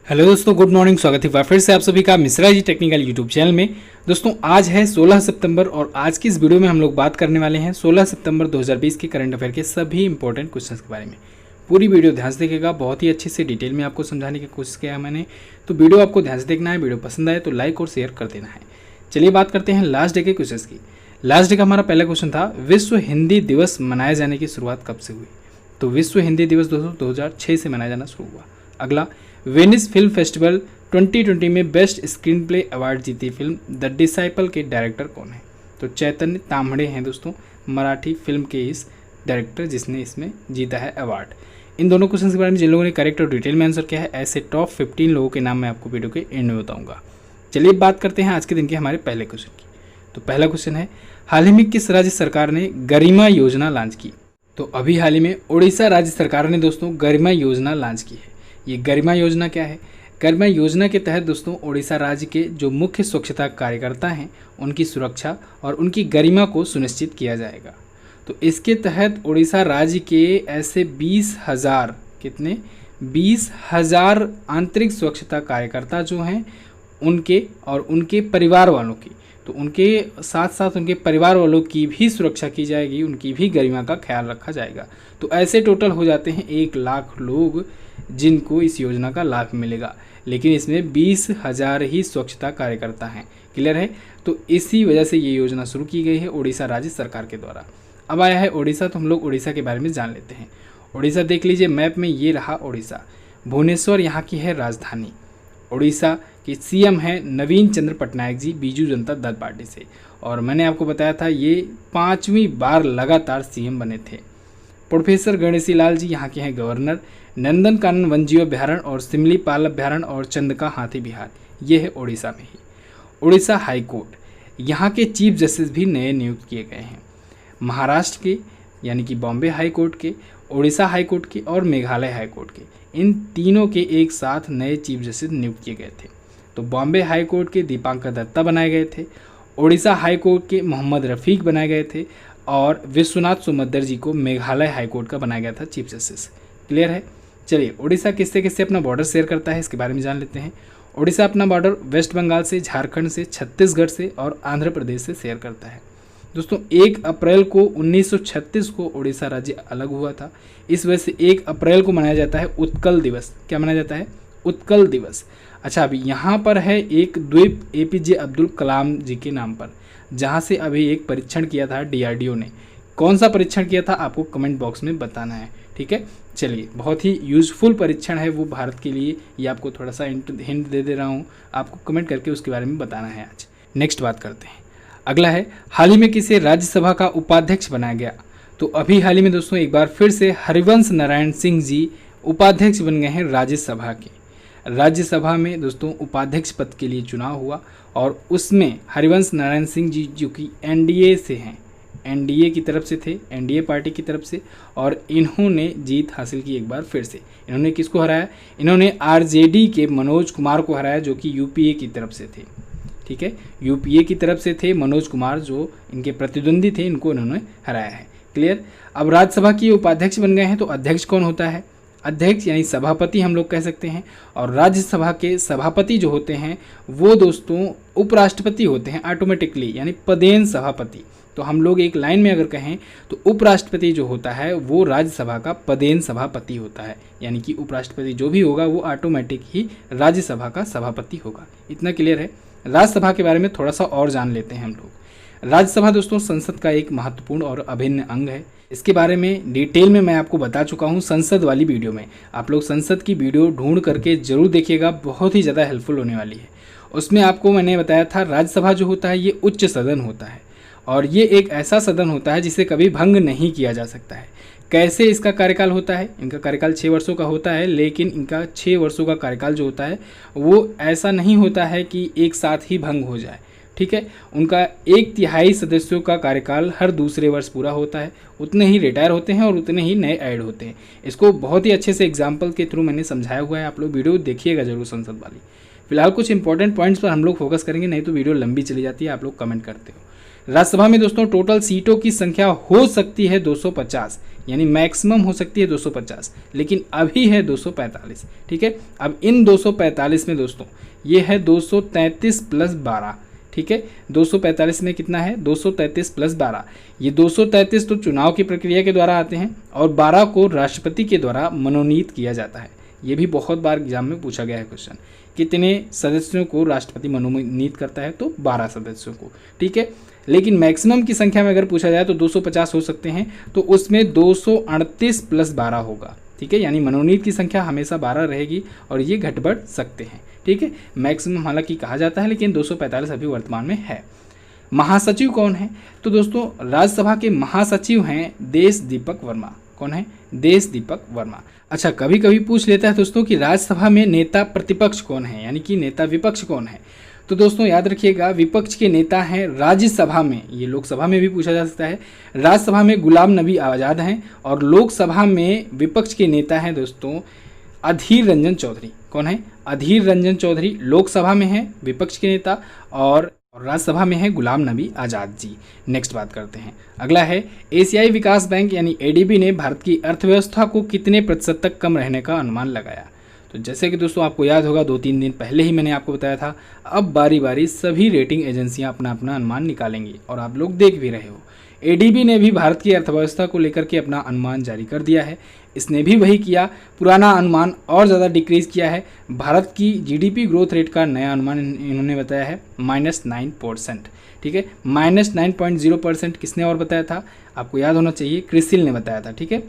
Hello दोस्तों, good morning. स्वागत है फिर से आप सभी का Mishra ji technical YouTube channel में। दोस्तों आज है 16 सितंबर और आज की इस वीडियो में हम लोग बात करने वाले हैं 16 सितंबर 2020 के करंट अफेयर के सभी इंपॉर्टेंट क्वेश्चंस के बारे में। पूरी वीडियो ध्यान से देखिएगा, बहुत ही अच्छे से डिटेल में आपको समझाने की कोशिश किया है मैंने। तो वीडियो आपको ध्यान से देखना है, वीडियो पसंद आए तो लाइक और शेयर कर देना है। चलिए बात करते हैं लास्ट डे के क्वेश्चन की। लास्ट डे का हमारा पहला क्वेश्चन था, विश्व हिंदी दिवस मनाए जाने की शुरुआत कब से हुई? तो विश्व हिंदी दिवस दोस्तों 2006 से मनाया जाना शुरू हुआ। अगला, वेनिस फिल्म फेस्टिवल 2020 में बेस्ट स्क्रीन प्ले अवार्ड जीती फिल्म द डिसाइपल के डायरेक्टर कौन है? तो चैतन्य ताम्हड़े हैं दोस्तों, मराठी फिल्म के इस डायरेक्टर जिसने इसमें जीता है अवार्ड। इन दोनों क्वेश्चन के बारे में जिन लोगों ने करेक्ट और डिटेल में आंसर किया है, ऐसे टॉप 15 लोगों के नाम मैं आपको वीडियो के एंड में बताऊंगा। चलिए बात करते हैं आज के दिन के हमारे पहले क्वेश्चन की। तो पहला क्वेश्चन है, हाल ही में किस राज्य सरकार ने गरिमा योजना लॉन्च की? तो अभी हाल ही में उड़ीसा राज्य सरकार ने दोस्तों गरिमा योजना लॉन्च की है। ये गरिमा योजना क्या है? गरिमा योजना के तहत दोस्तों उड़ीसा राज्य के जो मुख्य स्वच्छता कार्यकर्ता हैं उनकी सुरक्षा और उनकी गरिमा को सुनिश्चित किया जाएगा। तो इसके तहत उड़ीसा राज्य के ऐसे 20,000 कितने 20,000 आंतरिक स्वच्छता कार्यकर्ता जो हैं उनके और उनके परिवार वालों की, तो उनके साथ साथ उनके परिवार वालों की भी सुरक्षा की जाएगी, उनकी भी गरिमा का ख्याल रखा जाएगा। तो ऐसे टोटल हो जाते हैं 1 लाख लोग जिनको इस योजना का लाभ मिलेगा, लेकिन इसमें 20,000 ही स्वच्छता कार्यकर्ता हैं। क्लियर है? तो इसी वजह से ये योजना शुरू की गई है उड़ीसा राज्य सरकार के द्वारा। अब आया है उड़ीसा, तो हम लोग उड़ीसा के बारे में जान लेते हैं। उड़ीसा देख लीजिए मैप में, ये रहा उड़ीसा। भुवनेश्वर यहाँ की है राजधानी। उड़ीसा के सीएम हैं नवीन चंद्र पटनायक जी, बीजू जनता दल पार्टी से, और मैंने आपको बताया था ये 5वीं बार लगातार सीएम बने थे। प्रोफेसर गणेशी लाल जी यहाँ के हैं गवर्नर। नंदनकानन वन्यजीव अभ्यारण्य और सिमलीपाल अभ्यारण्य और चंदका हाथी विहार ये है उड़ीसा में ही। उड़ीसा हाई कोर्ट, यहाँ के चीफ जस्टिस भी नए नियुक्त किए गए हैं। महाराष्ट्र के यानी कि बॉम्बे हाई कोर्ट के, उड़ीसा हाई कोर्ट के और मेघालय हाई कोर्ट के, इन तीनों के एक साथ नए चीफ जस्टिस नियुक्त किए गए थे। तो बॉम्बे हाई कोर्ट के दीपांकर दत्ता बनाए गए थे, उड़ीसा हाई कोर्ट के मोहम्मद रफ़ीक बनाए गए थे और विश्वनाथ सुमद्दर जी को मेघालय हाई कोर्ट का बनाया गया था चीफ जस्टिस। क्लियर है? चलिए उड़ीसा किससे किससे अपना बॉर्डर शेयर करता है इसके बारे में जान लेते हैं। उड़ीसा अपना बॉर्डर वेस्ट बंगाल से, झारखंड से, छत्तीसगढ़ से और आंध्र प्रदेश से शेयर करता है। दोस्तों 1 अप्रैल को 1936 को उड़ीसा राज्य अलग हुआ था। इस वजह से 1 अप्रैल को मनाया जाता है उत्कल दिवस। क्या मनाया जाता है? उत्कल दिवस। अच्छा, अभी यहाँ पर है एक द्वीप APJ अब्दुल कलाम जी के नाम पर, जहाँ से अभी एक परीक्षण किया था DRDO ने। कौन सा परीक्षण किया था आपको कमेंट बॉक्स में बताना है, ठीक है? चलिए, बहुत ही यूजफुल परीक्षण है वो भारत के लिए, ये आपको थोड़ा सा हिंट दे रहा हूँ, आपको कमेंट करके उसके बारे में बताना है आज। नेक्स्ट बात करते हैं। अगला है, हाल ही में किसे राज्यसभा का उपाध्यक्ष बनाया गया? तो अभी हाल ही में दोस्तों एक बार फिर से हरिवंश नारायण सिंह जी उपाध्यक्ष बन गए हैं राज्यसभा के। राज्यसभा में दोस्तों उपाध्यक्ष पद के लिए चुनाव हुआ और उसमें हरिवंश नारायण सिंह जी जो कि NDA से हैं, NDA की तरफ से थे, NDA पार्टी की तरफ से, और इन्होंने जीत हासिल की एक बार फिर से। इन्होंने किसको हराया? इन्होंने RJD के मनोज कुमार को हराया जो कि UPA की तरफ से थे। ठीक है, UPA की तरफ से थे मनोज कुमार, जो इनके प्रतिद्वंदी थे, इनको इन्होंने हराया है। क्लियर? अब राज्यसभा के उपाध्यक्ष बन गए हैं, तो अध्यक्ष कौन होता है? अध्यक्ष यानी सभापति हम लोग कह सकते हैं। और राज्यसभा के सभापति जो होते हैं वो दोस्तों उपराष्ट्रपति होते हैं ऑटोमेटिकली, यानी पदेन सभापति। तो हम लोग एक लाइन में अगर कहें तो उपराष्ट्रपति जो होता है वो राज्यसभा का पदेन सभापति होता है, यानी कि उपराष्ट्रपति जो भी होगा वो ऑटोमेटिक ही राज्यसभा का सभापति होगा। इतना क्लियर है? राज्यसभा के बारे में थोड़ा सा और जान लेते हैं हम लोग। राज्यसभा दोस्तों संसद का एक महत्वपूर्ण और अभिन्न अंग है। इसके बारे में डिटेल में मैं आपको बता चुका हूं संसद वाली वीडियो में। आप लोग संसद की वीडियो ढूंढ करके जरूर देखिएगा, बहुत ही ज़्यादा हेल्पफुल होने वाली है। उसमें आपको मैंने बताया था राज्यसभा जो होता है ये उच्च सदन होता है और ये एक ऐसा सदन होता है जिसे कभी भंग नहीं किया जा सकता है। कैसे इसका कार्यकाल होता है? इनका कार्यकाल 6 वर्षों का होता है, लेकिन इनका 6 वर्षों का कार्यकाल जो होता है वो ऐसा नहीं होता है कि एक साथ ही भंग हो जाए। ठीक है, उनका 1/3 सदस्यों का कार्यकाल हर दूसरे वर्ष पूरा होता है, उतने ही रिटायर होते हैं और उतने ही नए ऐड होते हैं। इसको बहुत ही अच्छे से एग्जाम्पल के थ्रू मैंने समझाया हुआ है, आप लोग वीडियो देखिएगा जरूर संसद वाली। फिलहाल कुछ इंपॉर्टेंट पॉइंट्स पर हम लोग फोकस करेंगे, नहीं तो वीडियो लंबी चली जाती है, आप लोग कमेंट करते हो। राज्यसभा में दोस्तों टोटल सीटों की संख्या हो सकती है 250, यानी मैक्सिमम हो सकती है 250, लेकिन अभी है 245। ठीक है, अब इन 245 में दोस्तों ये है 233 प्लस 12। ठीक है, 245 में कितना है 233 प्लस 12। ये 233 तो चुनाव की प्रक्रिया के द्वारा आते हैं और 12 को राष्ट्रपति के द्वारा मनोनीत किया जाता है। ये भी बहुत बार एग्जाम में पूछा गया है क्वेश्चन, कितने सदस्यों को राष्ट्रपति मनोनीत करता है, तो 12 सदस्यों को। ठीक है, लेकिन मैक्सिमम की संख्या में अगर पूछा जाए तो 250 हो सकते हैं, तो उसमें 238 प्लस 12 होगा। ठीक है, यानी मनोनीत की संख्या हमेशा 12 रहेगी और ये घट बढ़ सकते हैं। ठीक है, मैक्सिमम हालांकि कहा जाता है, लेकिन 245 अभी वर्तमान में है। महासचिव कौन है, तो दोस्तों राज्यसभा के महासचिव हैं देश दीपक वर्मा। कौन है, देश दीपक वर्मा। अच्छा, कभी कभी पूछ लेता है दोस्तों कि राज्यसभा में नेता प्रतिपक्ष कौन है, यानी कि नेता विपक्ष कौन है। तो दोस्तों याद रखिएगा, विपक्ष के नेता हैं राज्यसभा में, ये लोकसभा में भी पूछा जा सकता है, राज्यसभा में गुलाम नबी आज़ाद हैं और लोकसभा में विपक्ष के नेता हैं दोस्तों अधीर रंजन चौधरी। कौन है, अधीर रंजन चौधरी लोकसभा में है विपक्ष के नेता और राज्यसभा में है गुलाम नबी आज़ाद जी। नेक्स्ट बात करते हैं, अगला है एशियाई विकास बैंक यानी एडीबी ने भारत की अर्थव्यवस्था को कितने प्रतिशत तक कम रहने का अनुमान लगाया। तो जैसे कि दोस्तों आपको याद होगा 2-3 दिन पहले ही मैंने आपको बताया था, अब बारी बारी सभी रेटिंग एजेंसियां अपना अपना अनुमान निकालेंगी और आप लोग देख भी रहे हो। एडीबी ने भी भारत की अर्थव्यवस्था को लेकर के अपना अनुमान जारी कर दिया है। इसने भी वही किया, पुराना अनुमान और ज़्यादा डिक्रीज किया है। भारत की जीडीपी ग्रोथ रेट का नया अनुमान इन्होंने बताया है -9%। ठीक है, -9.0% किसने और बताया था, आपको याद होना चाहिए, क्रिसिल ने बताया था। ठीक है,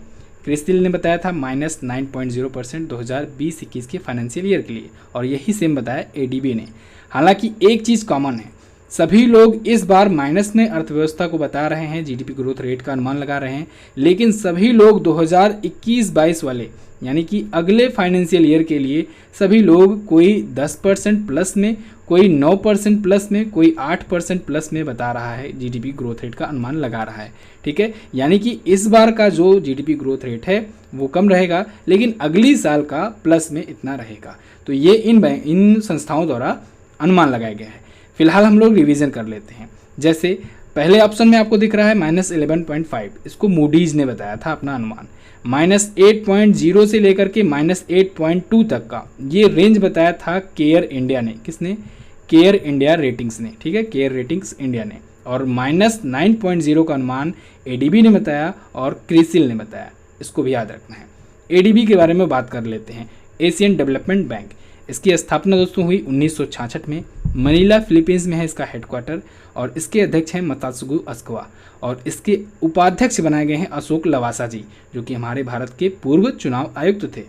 क्रिस्टिल ने बताया था -9.0% 2020-21 के फाइनेंशियल ईयर के लिए, और यही सेम बताया एडीबी ने। हालांकि एक चीज़ कॉमन है, सभी लोग इस बार माइनस में अर्थव्यवस्था को बता रहे हैं, जीडीपी ग्रोथ रेट का अनुमान लगा रहे हैं, लेकिन सभी लोग 2021-22 वाले यानी कि अगले फाइनेंशियल ईयर के लिए सभी लोग कोई 10% प्लस में, कोई 9% प्लस में, कोई 8% प्लस में बता रहा है, जीडीपी ग्रोथ रेट का अनुमान लगा रहा है। ठीक है, यानी कि इस बार का जो जीडीपी ग्रोथ रेट है वो कम रहेगा, लेकिन अगली साल का प्लस में इतना रहेगा। तो ये इन संस्थाओं द्वारा अनुमान लगाया गया है। फिलहाल हम लोग रिवीजन कर लेते हैं। जैसे पहले ऑप्शन में आपको दिख रहा है -11.5, इसको मूडीज ने बताया था अपना अनुमान। -8.0 से लेकर के -8.2 तक का ये रेंज बताया था केयर इंडिया ने। किसने, केयर इंडिया रेटिंग्स ने। ठीक है, केयर रेटिंग्स इंडिया ने। और -9.0 का अनुमान एडीबी ने बताया और क्रिसिल ने बताया, इसको भी याद रखना है। एडीबी के बारे में बात कर लेते हैं। एशियन डेवलपमेंट बैंक, इसकी स्थापना दोस्तों हुई 1966 में। मनीला फिलीपींस में है इसका हेडक्वार्टर और इसके अध्यक्ष हैं मतात्सुगु अस्कवा और इसके उपाध्यक्ष बनाए गए हैं अशोक लवासा जी, जो कि हमारे भारत के पूर्व चुनाव आयुक्त थे।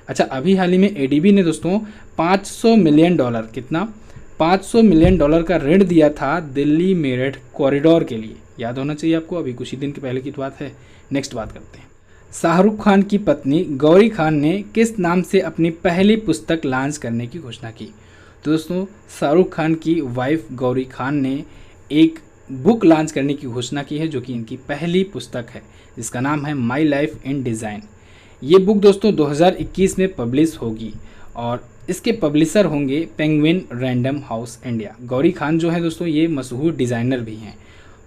अच्छा, अभी हाल ही में एडीबी ने दोस्तों $500 मिलियन, कितना, $500 मिलियन का ऋण दिया था दिल्ली मेरठ कॉरिडोर के लिए। याद होना चाहिए आपको, अभी कुछ ही दिन के पहले की बात है। नेक्स्ट बात करते हैं, शाहरुख खान की पत्नी गौरी खान ने किस नाम से अपनी पहली पुस्तक लॉन्च करने की घोषणा की। तो दोस्तों शाहरुख खान की वाइफ गौरी खान ने एक बुक लॉन्च करने की घोषणा की है, जो कि इनकी पहली पुस्तक है, जिसका नाम है माई लाइफ इन डिज़ाइन। ये बुक दोस्तों 2021 में पब्लिश होगी और इसके पब्लिशर होंगे penguin random house India. Gauri Khan जो है दोस्तों ये मशहूर डिज़ाइनर भी हैं,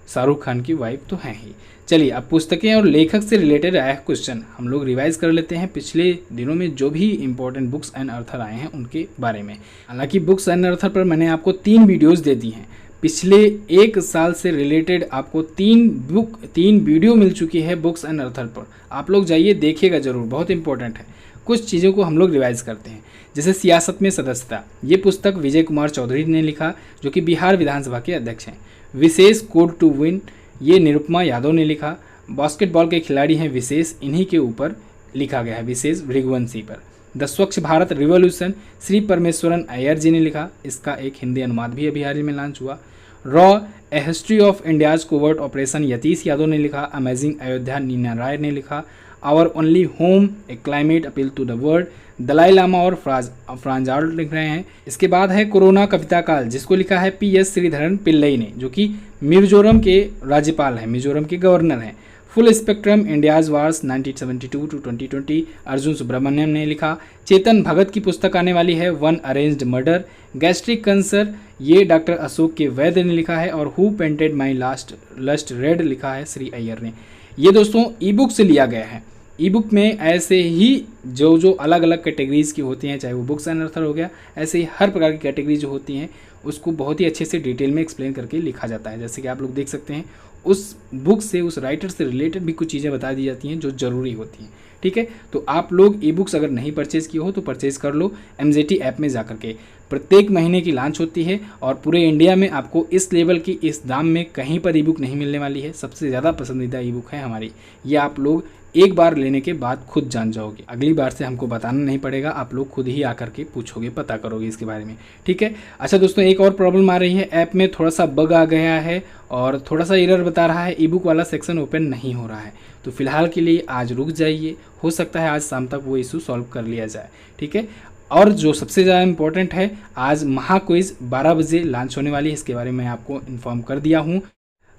शाहरुख खान की वाइफ तो हैं ही। चलिए, अब पुस्तकें और लेखक से रिलेटेड आया क्वेश्चन हम लोग रिवाइज कर लेते हैं, पिछले दिनों में जो भी इंपॉर्टेंट बुक्स एंड ऑथर आए हैं उनके बारे में। हालांकि बुक्स एंड ऑथर पर मैंने आपको 3 वीडियोस दे दी हैं, पिछले 1 साल से रिलेटेड आपको 3 वीडियो मिल चुकी है बुक्स एंड ऑथर पर। आप लोग जाइए देखिएगा ज़रूर, बहुत इंपॉर्टेंट है। कुछ चीज़ों को हम लोग रिवाइज करते हैं, जैसे सियासत में सदस्यता, ये पुस्तक विजय कुमार चौधरी ने लिखा, जो कि बिहार विधानसभा के अध्यक्ष हैं। विशेष कोड टू विन, ये निरुपमा यादव ने लिखा। बास्केटबॉल के खिलाड़ी हैं विशेष, इन्हीं के ऊपर लिखा गया है, विशेष भृगुवंशी पर। द स्वच्छ भारत रिवॉल्यूशन, श्री परमेश्वरन अय्यर जी ने लिखा, इसका एक हिंदी अनुवाद भी अभी हाल ही में लॉन्च हुआ। रॉ a history of India's covert operation, Yatish Yadav ने लिखा। अमेजिंग अयोध्या, नीना राय ने लिखा। Our only home, a climate appeal to the world, Dalai Lama और फ्रांजार्ड लिख रहे हैं। इसके बाद है कोरोना कविता काल, जिसको लिखा है PS श्रीधरन पिल्लई ने, जो कि मिजोरम के राज्यपाल हैं, मिजोरम के गवर्नर हैं। Full spectrum India's wars 1972 to 2020, Arjun Subramaniam ने लिखा। चेतन भगत की पुस्तक आने वाली है, one arranged murder. Gastric cancer, ये डॉक्टर अशोक के वैद्य ने लिखा है। और who painted my last lust red लिखा है श्री अय्यर ने। ये दोस्तों ई बुक से लिया गया है। ई बुक में ऐसे ही जो अलग अलग कैटेगरीज की होती हैं, चाहे वो बुक्स एंड ऑथर हो गया, ऐसे ही हर प्रकार की कैटेगरी जो होती हैं उसको बहुत ही अच्छे से डिटेल में एक्सप्लेन करके लिखा जाता है। जैसे कि आप लोग देख सकते हैं उस बुक से, उस राइटर से रिलेटेड भी कुछ चीज़ें बता दी जाती हैं जो ज़रूरी होती हैं। ठीक है, तो आप लोग ई बुक्स अगर नहीं परचेज़ किए हो तो परचेज़ कर लो MZT ऐप में जा करके। प्रत्येक महीने की लॉन्च होती है और पूरे इंडिया में आपको इस लेवल की, इस दाम में कहीं पर ई बुक नहीं मिलने वाली है। सबसे ज़्यादा पसंदीदा ई बुक है हमारी। ये आप लोग एक बार लेने के बाद खुद जान जाओगे, अगली बार से हमको बताना नहीं पड़ेगा, आप लोग खुद ही आकर के पूछोगे, पता करोगे इसके बारे में। ठीक है, अच्छा दोस्तों, एक और प्रॉब्लम आ रही है, ऐप में थोड़ा सा बग आ गया है और थोड़ा सा एरर बता रहा है, ई बुक वाला सेक्शन ओपन नहीं हो रहा है। तो फिलहाल के लिए आज रुक जाइए, हो सकता है आज शाम तक वो इशू सॉल्व कर लिया जाए। ठीक है, और जो सबसे ज़्यादा इम्पोर्टेंट है, आज महाक्विज 12 बजे लॉन्च होने वाली है, इसके बारे में आपको इन्फॉर्म कर दिया हूँ।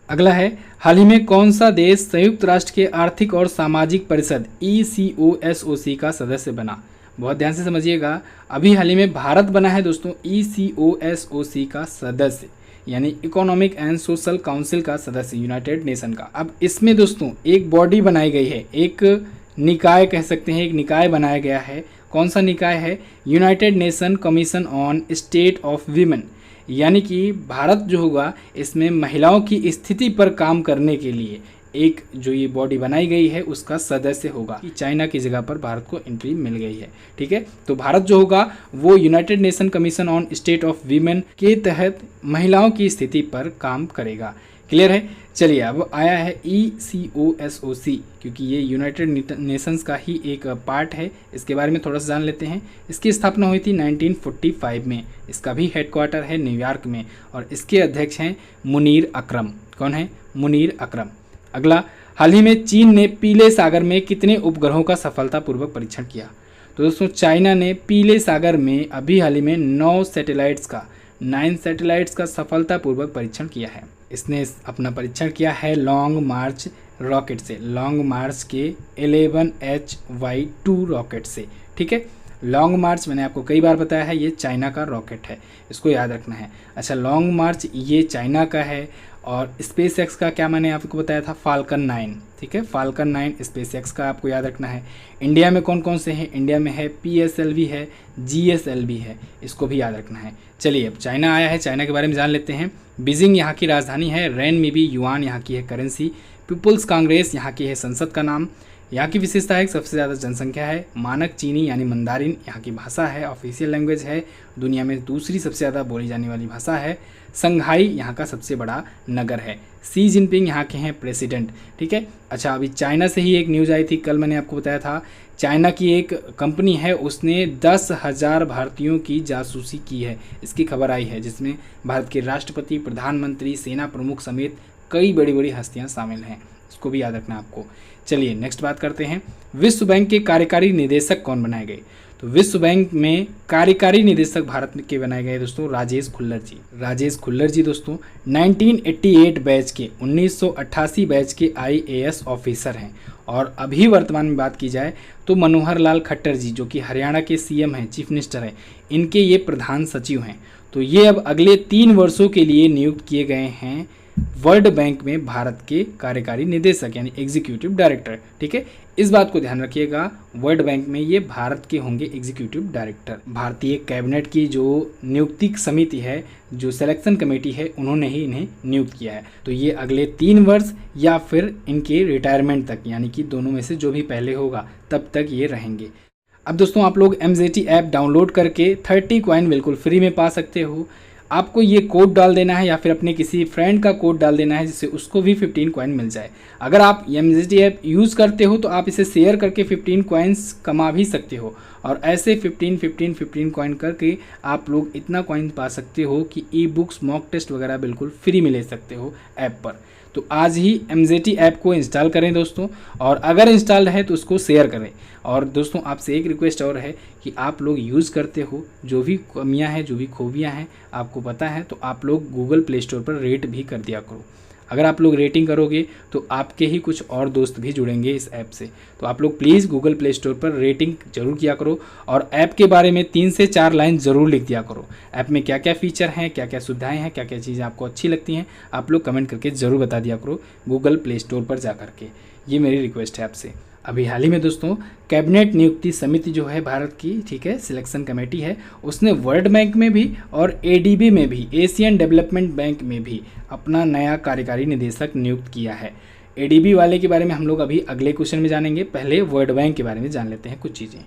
अगला है, हाल ही में कौन सा देश संयुक्त राष्ट्र के आर्थिक और सामाजिक परिषद ECOSOC का सदस्य बना? बहुत ध्यान से समझिएगा, अभी हाल ही में भारत बना है दोस्तों ECOSOC का सदस्य, यानी इकोनॉमिक एंड सोशल काउंसिल का सदस्य, यूनाइटेड नेशन का। अब इसमें दोस्तों एक बॉडी बनाई गई है, एक निकाय कह सकते हैं, एक निकाय बनाया गया है। कौन सा निकाय है? United nation commission on state of women, यानी कि भारत जो होगा इसमें महिलाओं की स्थिति पर काम करने के लिए एक जो ये बॉडी बनाई गई है उसका सदस्य होगा। कि चाइना की जगह पर भारत को एंट्री मिल गई है। ठीक है, तो भारत जो होगा वो United nation commission on state of women के तहत महिलाओं की स्थिति पर काम करेगा। क्लियर है? चलिए, अब आया है ECOSOC, क्योंकि ये यूनाइटेड नेशंस का ही एक पार्ट है। इसके बारे में थोड़ा सा जान लेते हैं। इसकी स्थापना हुई थी 1945 में। इसका भी हेडक्वार्टर है न्यूयॉर्क में और इसके अध्यक्ष हैं मुनीर अकरम। कौन है? मुनीर अकरम। अगला, हाल ही में चीन ने पीले सागर में कितने उपग्रहों का सफलतापूर्वक परीक्षण किया? तो दोस्तों, चाइना ने पीले सागर में अभी हाल ही में 9 सैटेलाइट्स का सफलतापूर्वक परीक्षण किया है। इसने अपना परीक्षण किया है लॉन्ग मार्च रॉकेट से, लॉन्ग मार्च के 11HY2 रॉकेट से। ठीक है, लॉन्ग मार्च मैंने आपको कई बार बताया है, ये चाइना का रॉकेट है, इसको याद रखना है। अच्छा, लॉन्ग मार्च ये चाइना का है और स्पेस एक्स का क्या मैंने आपको बताया था? फाल्कन 9। ठीक है, फाल्कन 9 स्पेस एक्स का आपको याद रखना है। इंडिया में कौन कौन से हैं? इंडिया में है PSLV है, GSLV है, इसको भी याद रखना है। चलिए, अब चाइना आया है, चाइना के बारे में जान लेते हैं। बीजिंग यहाँ की राजधानी है, रेनमिबी युआन यहाँ की है करेंसी, पीपुल्स कांग्रेस यहाँ की है संसद का नाम। यहाँ की विशेषता है सबसे ज़्यादा जनसंख्या है, मानक चीनी यानी मंदारिन यहाँ की भाषा है, ऑफिशियल लैंग्वेज है, दुनिया में दूसरी सबसे ज़्यादा बोली जाने वाली भाषा है, संघाई यहाँ का सबसे बड़ा नगर है, शी जिनपिंग यहाँ के हैं प्रेसिडेंट। ठीक है, अच्छा, अभी चाइना से ही एक न्यूज़ आई थी, कल मैंने आपको बताया था, चाइना की एक कंपनी है उसने 10,000 भारतीयों की जासूसी की है, इसकी खबर आई है, जिसमें भारत के राष्ट्रपति, प्रधानमंत्री, सेना प्रमुख समेत कई बड़ी बड़ी हस्तियाँ शामिल हैं, इसको भी याद रखना आपको। चलिए, नेक्स्ट बात करते हैं, विश्व बैंक के कार्यकारी निदेशक कौन बनाए गए? तो विश्व बैंक में कार्यकारी निदेशक भारत के बनाए गए दोस्तों राजेश खुल्लर जी। राजेश खुल्लर जी दोस्तों 1988 बैच के, 1988 बैच के IAS ऑफिसर हैं और अभी वर्तमान में बात की जाए तो मनोहर लाल खट्टर जी, जो कि हरियाणा के CM हैं, चीफ मिनिस्टर हैं, इनके ये प्रधान सचिव हैं। तो ये अब अगले 3 वर्षों के लिए नियुक्त किए गए हैं वर्ल्ड बैंक में भारत के कार्यकारी निदेशक यानी एग्जीक्यूटिव डायरेक्टर। ठीक है, इस बात को ध्यान रखिएगा, वर्ल्ड बैंक में ये भारत के होंगे एग्जीक्यूटिव डायरेक्टर। भारतीय कैबिनेट की जो नियुक्ति समिति है, जो सिलेक्शन कमेटी है, उन्होंने ही इन्हें नियुक्त किया है। तो ये अगले 3 वर्ष या फिर इनके रिटायरमेंट तक, यानी कि दोनों में से जो भी पहले होगा तब तक ये रहेंगे। अब दोस्तों, आप लोग MZT ऐप डाउनलोड करके 30 कॉइन बिल्कुल फ्री में पा सकते हो। आपको ये कोड डाल देना है या फिर अपने किसी फ्रेंड का कोड डाल देना है, जिससे उसको भी 15 कॉइन मिल जाए। अगर आप MZT ऐप यूज़ करते हो तो आप इसे शेयर करके 15 कॉइन्स कमा भी सकते हो और ऐसे 15 कॉइन करके आप लोग इतना कॉइन पा सकते हो कि ई-बुक्स, मॉक टेस्ट वगैरह बिल्कुल फ्री में ले सकते हो ऐप पर। तो आज ही MZT ऐप को इंस्टॉल करें दोस्तों, और अगर इंस्टॉल्ड है तो उसको शेयर करें। और दोस्तों, आपसे एक रिक्वेस्ट और है कि आप लोग यूज़ करते हो, जो भी कमियां हैं, जो भी खूबियां हैं आपको पता है, तो आप लोग गूगल प्ले स्टोर पर रेट भी कर दिया करो। अगर आप लोग रेटिंग करोगे तो आपके ही कुछ और दोस्त भी जुड़ेंगे इस ऐप से। तो आप लोग प्लीज़ गूगल प्ले स्टोर पर रेटिंग जरूर किया करो और ऐप के बारे में 3 से 4 लाइन ज़रूर लिख दिया करो। ऐप में क्या क्या फ़ीचर हैं, क्या क्या सुविधाएं हैं, क्या क्या चीज़ें आपको अच्छी लगती हैं, आप लोग कमेंट करके ज़रूर बता दिया करो गूगल प्ले स्टोर पर जा करके। ये मेरी रिक्वेस्ट है आपसे। अभी हाल ही में दोस्तों कैबिनेट नियुक्ति समिति जो है भारत की, ठीक है, सिलेक्शन कमेटी है, उसने वर्ल्ड बैंक में भी और एडीबी में भी, एशियन डेवलपमेंट बैंक में भी अपना नया कार्यकारी निदेशक नियुक्त किया है। एडीबी वाले के बारे में हम लोग अभी अगले क्वेश्चन में जानेंगे, पहले वर्ल्ड बैंक के बारे में जान लेते हैं कुछ चीज़ें।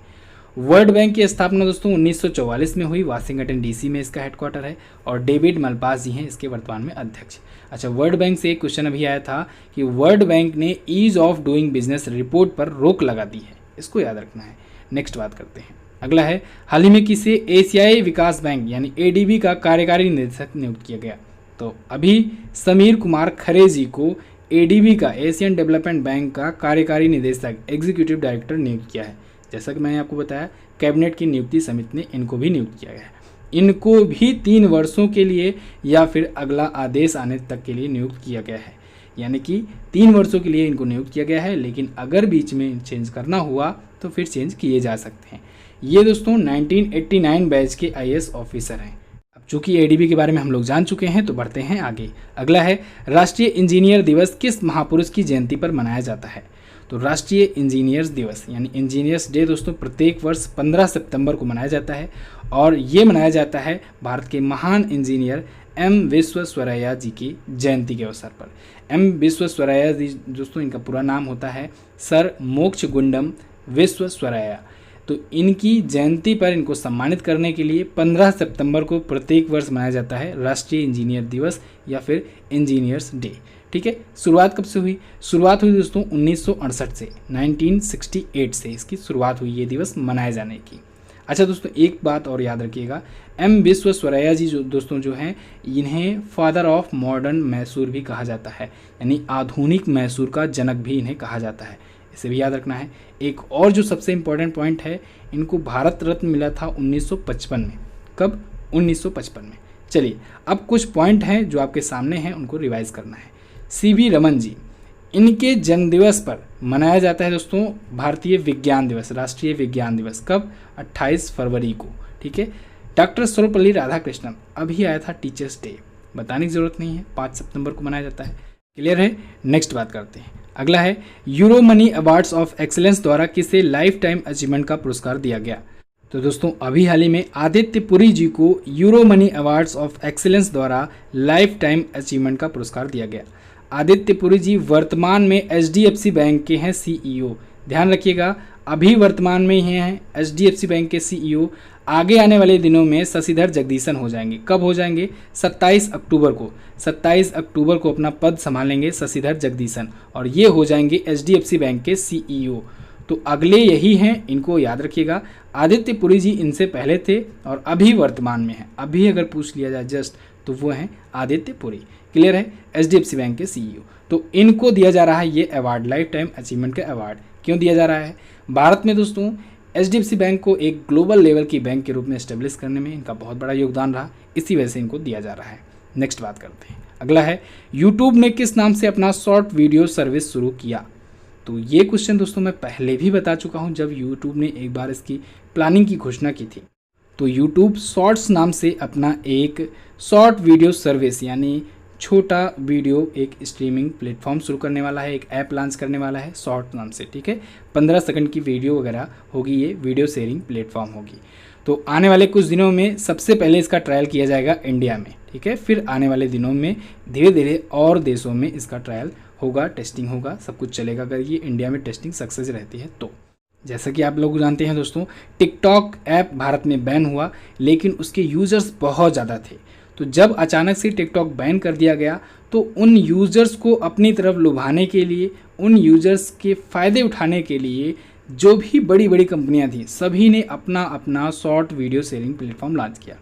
वर्ल्ड बैंक की स्थापना दोस्तों 1944 में हुई, वाशिंगटन डीसी में इसका हेडक्वार्टर है और डेविड मलपास जी हैं इसके वर्तमान में अध्यक्ष। अच्छा, वर्ल्ड बैंक से एक क्वेश्चन अभी आया था कि वर्ल्ड बैंक ने ease of doing business report पर रोक लगा दी है, इसको याद रखना है। नेक्स्ट बात करते हैं, अगला है हाल ही में किसे एशियाई विकास बैंक यानी एडीबी का कार्यकारी निदेशक नियुक्त किया गया। तो अभी समीर कुमार खरे जी को एडीबी का, एशियन डेवलपमेंट बैंक का कार्यकारी निदेशक, एग्जीक्यूटिव डायरेक्टर नियुक्त किया है। जैसा कि मैंने आपको बताया कैबिनेट की नियुक्ति समिति ने इनको भी नियुक्त किया गया है। इनको भी 3 वर्षों के लिए या फिर अगला आदेश आने तक के लिए नियुक्त किया गया है, यानी कि 3 वर्षों के लिए इनको नियुक्त किया गया है, लेकिन अगर बीच में चेंज करना हुआ तो फिर चेंज किए जा सकते हैं। ये दोस्तों 1989 बैच के आईएएस ऑफिसर हैं। अब चूंकि एडीबी के बारे में हम लोग जान चुके हैं तो बढ़ते हैं आगे। अगला है राष्ट्रीय इंजीनियर दिवस किस महापुरुष की जयंती पर मनाया जाता है। तो राष्ट्रीय इंजीनियर्स दिवस यानी इंजीनियर्स डे दोस्तों प्रत्येक वर्ष 15 सितंबर को मनाया जाता है और ये मनाया जाता है भारत के महान इंजीनियर एम विश्वेश्वरैया जी की जयंती के अवसर पर। एम विश्वेश्वरैया जी दोस्तों, इनका पूरा नाम होता है सर मोक्षगुंडम विश्वेश्वरैया। तो इनकी जयंती पर इनको सम्मानित करने के लिए 15 सितंबर को प्रत्येक वर्ष मनाया जाता है राष्ट्रीय इंजीनियर दिवस या फिर इंजीनियर्स डे। ठीक है, शुरुआत कब से हुई? शुरुआत हुई दोस्तों 1968 से, 1968 से इसकी शुरुआत हुई ये दिवस मनाए जाने की। अच्छा दोस्तों, एक बात और याद रखिएगा, एम विश्वेश्वरैया जी जो दोस्तों जो हैं, इन्हें फादर ऑफ मॉडर्न मैसूर भी कहा जाता है, यानी आधुनिक मैसूर का जनक भी इन्हें कहा जाता है, इसे भी याद रखना है। एक और जो सबसे इम्पोर्टेंट पॉइंट है, इनको भारत रत्न मिला था 1955 में। कब? 1955 में। चलिए अब कुछ पॉइंट हैं जो आपके सामने हैं, उनको रिवाइज करना है। सीवी रमन जी, इनके जन्मदिवस पर मनाया जाता है दोस्तों भारतीय विज्ञान दिवस, राष्ट्रीय विज्ञान दिवस। कब? 28 फरवरी को। ठीक है। डॉक्टर सर्वपल्ली राधाकृष्णन, अभी आया था टीचर्स डे, बताने की जरूरत नहीं है, 5 सितंबर को मनाया जाता है। क्लियर है? नेक्स्ट बात करते हैं। अगला है euro money awards of excellence द्वारा किसे लाइफ टाइम अचीवमेंट का पुरस्कार दिया गया। तो दोस्तों अभी हाल ही में आदित्य पुरी जी को euro money awards of excellence द्वारा लाइफ टाइम अचीवमेंट का पुरस्कार दिया गया। आदित्य पुरी जी वर्तमान में एचडीएफसी बैंक के हैं सीईओ। ध्यान रखिएगा, अभी वर्तमान में ही हैं एचडीएफसी बैंक के सीईओ। आगे आने वाले दिनों में शशिधर जगदीशन हो जाएंगे। कब हो जाएंगे? 27 अक्टूबर को। 27 अक्टूबर को अपना पद संभालेंगे शशिधर जगदीशन और ये हो जाएंगे एचडीएफसी बैंक के सीईओ। तो अगले यही हैं, इनको याद रखिएगा। आदित्य पुरी जी इनसे पहले थे और अभी वर्तमान में हैं। अभी अगर पूछ लिया जाए जस्ट तो वो हैं आदित्य पुरी। क्लियर है? एचडीएफसी बैंक के सीईओ। तो इनको दिया जा रहा है ये अवार्ड, लाइफ टाइम अचीवमेंट का अवार्ड। क्यों दिया जा रहा है? भारत में दोस्तों एचडीएफसी बैंक को एक ग्लोबल लेवल की बैंक के रूप में एस्टेब्लिश करने में इनका बहुत बड़ा योगदान रहा, इसी वजह से इनको दिया जा रहा है। नेक्स्ट बात करते हैं। अगला है यूट्यूब ने किस नाम से अपना शॉर्ट वीडियो सर्विस शुरू किया। तो ये क्वेश्चन दोस्तों मैं पहले भी बता चुका हूँ जब यूट्यूब ने एक बार इसकी प्लानिंग की घोषणा की थी। तो यूट्यूब शॉर्ट्स नाम से अपना एक शॉर्ट वीडियो सर्विस यानी छोटा वीडियो एक स्ट्रीमिंग प्लेटफॉर्म शुरू करने वाला है, एक ऐप लॉन्च करने वाला है शॉर्ट नाम से। ठीक है, 15 सेकंड की वीडियो वगैरह होगी, ये वीडियो शेयरिंग प्लेटफॉर्म होगी। तो आने वाले कुछ दिनों में सबसे पहले इसका ट्रायल किया जाएगा इंडिया में। ठीक है, फिर आने वाले दिनों में धीरे धीरे और देशों में इसका ट्रायल होगा, टेस्टिंग होगा, सब कुछ चलेगा अगर ये इंडिया में टेस्टिंग सक्सेस रहती है तो। जैसा कि आप लोग जानते हैं दोस्तों, टिकटॉक ऐप भारत में बैन हुआ, लेकिन उसके यूज़र्स बहुत ज़्यादा थे। तो जब अचानक से टिकटॉक बैन कर दिया गया तो उन यूज़र्स को अपनी तरफ लुभाने के लिए, उन यूज़र्स के फ़ायदे उठाने के लिए जो भी बड़ी बड़ी कंपनियां थी, सभी ने अपना अपना short video sharing platform launch किया।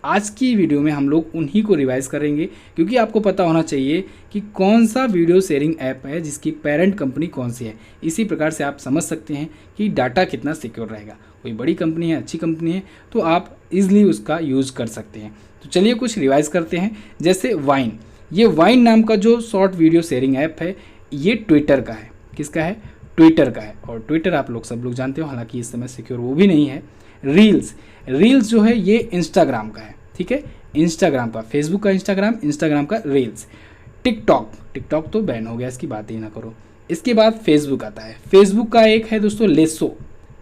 आज की वीडियो में हम लोग उन्हीं को रिवाइज करेंगे, क्योंकि आपको पता होना चाहिए कि कौन सा वीडियो शेयरिंग ऐप है जिसकी पेरेंट कंपनी कौन सी है। इसी प्रकार से आप समझ सकते हैं कि डाटा कितना सिक्योर रहेगा। कोई बड़ी कंपनी है, अच्छी कंपनी है, तो आप इजीली उसका यूज़ कर सकते हैं। तो चलिए कुछ रिवाइज करते हैं। जैसे वाइन, ये वाइन नाम का जो शॉर्ट वीडियो शेयरिंग ऐप है, ये ट्विटर का है। किसका है? ट्विटर का है। और ट्विटर आप लोग सब लोग जानते हो, हालांकि इस समय सिक्योर वो भी नहीं है। रील्स जो है ये इंस्टाग्राम का है। ठीक है, इंस्टाग्राम का, फेसबुक का इंस्टाग्राम, इंस्टाग्राम का रील्स। टिकटॉक तो बैन हो गया, इसकी बात ही ना करो। इसके बाद फेसबुक आता है। फेसबुक का एक है दोस्तों लेसो,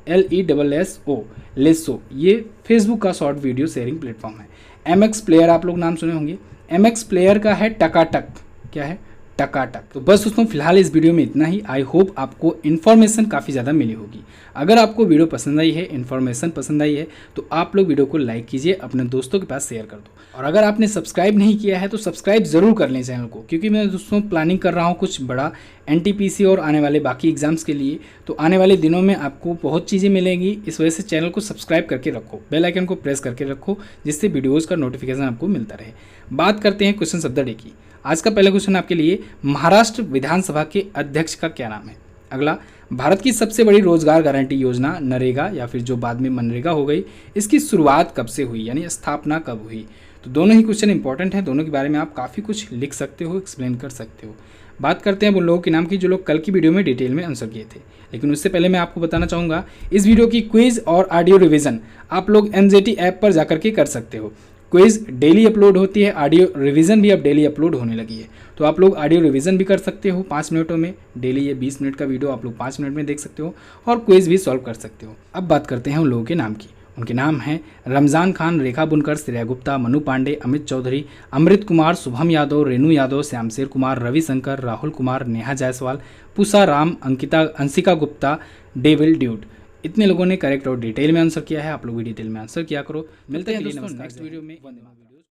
LESSO, लेसो, ये फेसबुक का शॉर्ट वीडियो शेयरिंग प्लेटफॉर्म है। MX प्लेयर आप लोग नाम सुने होंगे। MX प्लेयर का है टकाटक, क्या है, टकाटक। तो बस दोस्तों फिलहाल इस वीडियो में इतना ही। आई होप आपको इन्फॉर्मेशन काफ़ी ज़्यादा मिली होगी। अगर आपको वीडियो पसंद आई है, इन्फॉर्मेशन पसंद आई है, तो आप लोग वीडियो को लाइक कीजिए, अपने दोस्तों के पास शेयर कर दो। और अगर आपने सब्सक्राइब नहीं किया है तो सब्सक्राइब ज़रूर कर लें चैनल को, क्योंकि मैं दोस्तों प्लानिंग कर रहा हूँ कुछ बड़ा NTPC और आने वाले बाकी एग्जाम्स के लिए। तो आने वाले दिनों में आपको बहुत चीज़ें मिलेंगी। इस वजह से चैनल को सब्सक्राइब करके रखो, बेल आइकन को प्रेस करके रखो, जिससे वीडियोज़ का नोटिफिकेशन आपको मिलता रहे। बात करते हैं क्वेश्चन ऑफ द डे की। आज का पहला क्वेश्चन आपके लिए, महाराष्ट्र विधानसभा के अध्यक्ष का क्या नाम है? अगला, भारत की सबसे बड़ी रोजगार गारंटी योजना नरेगा या फिर जो बाद में मनरेगा हो गई, इसकी शुरुआत कब से हुई, यानी स्थापना कब हुई? तो दोनों ही क्वेश्चन इंपॉर्टेंट हैं, दोनों के बारे में आप काफ़ी कुछ लिख सकते हो, एक्सप्लेन कर सकते हो। बात करते हैं उन लोगों के नाम की जो लोग कल की वीडियो में डिटेल में आंसर किए थे। लेकिन उससे पहले मैं आपको बताना चाहूँगा, इस वीडियो की क्विज और ऑडियो रिवीजन आप लोग MJT ऐप पर जाकर के कर सकते हो। क्विज डेली अपलोड होती है, ऑडियो रिवीजन भी अब डेली अपलोड होने लगी है। तो आप लोग ऑडियो रिवीजन भी कर सकते हो 5 मिनटों में। डेली ये 20 मिनट का वीडियो आप लोग 5 मिनट में देख सकते हो और क्विज भी सॉल्व कर सकते हो। अब बात करते हैं उन लोगों के नाम की। उनके नाम हैं रमज़ान खान, रेखा बुनकर, श्रेया गुप्ता, मनु पांडे, अमित चौधरी, अमृत कुमार, शुभम यादव, रेणु यादव, श्यामशेर कुमार, रविशंकर, राहुल कुमार, नेहा जायसवाल, पूसा राम, अंशिका गुप्ता, डेविल ड्यूड। इतने लोगों ने करेक्ट और डिटेल में आंसर किया है। आप लोग भी डिटेल में आंसर किया करो। मिलते हैं दोस्तों नेक्स्ट वीडियो में।